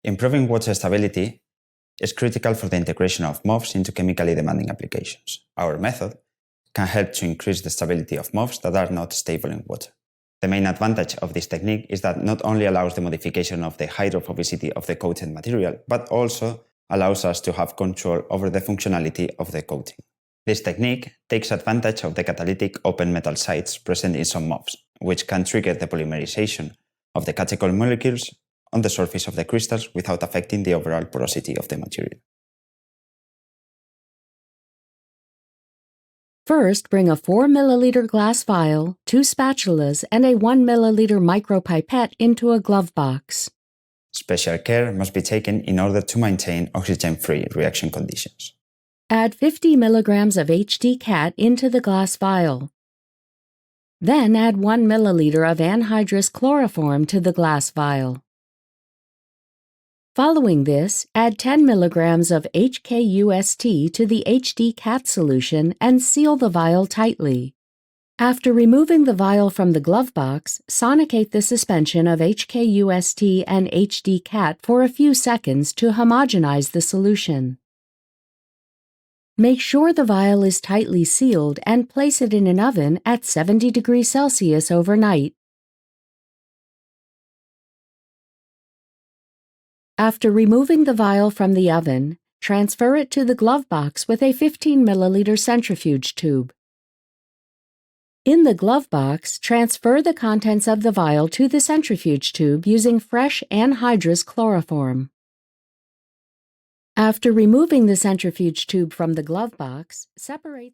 Improving water stability is critical for the integration of MOFs into chemically demanding applications. Our method can help to increase the stability of MOFs that are not stable in water. The main advantage of this technique is that not only allows the modification of the hydrophobicity of the coated material, but also allows us to have control over the functionality of the coating. This technique takes advantage of the catalytic open metal sites present in some MOFs, which can trigger the polymerization of the catechol molecules on the surface of the crystals without affecting the overall porosity of the material. First, bring a 4 ml glass vial, 2 spatulas, and a 1 ml micropipette into a glove box. Special care must be taken in order to maintain oxygen-free reaction conditions. Add 50 mg of HDCat into the glass vial. Then add 1 ml of anhydrous chloroform to the glass vial. Following this, add 10 mg of HKUST to the HDCat solution and seal the vial tightly. After removing the vial from the glove box, sonicate the suspension of HKUST and HDCat for a few seconds to homogenize the solution. Make sure the vial is tightly sealed and place it in an oven at 70 degrees Celsius overnight. After removing the vial from the oven, transfer it to the glove box with a 15 ml centrifuge tube. In the glove box, transfer the contents of the vial to the centrifuge tube using fresh anhydrous chloroform. After removing the centrifuge tube from the glove box, separate the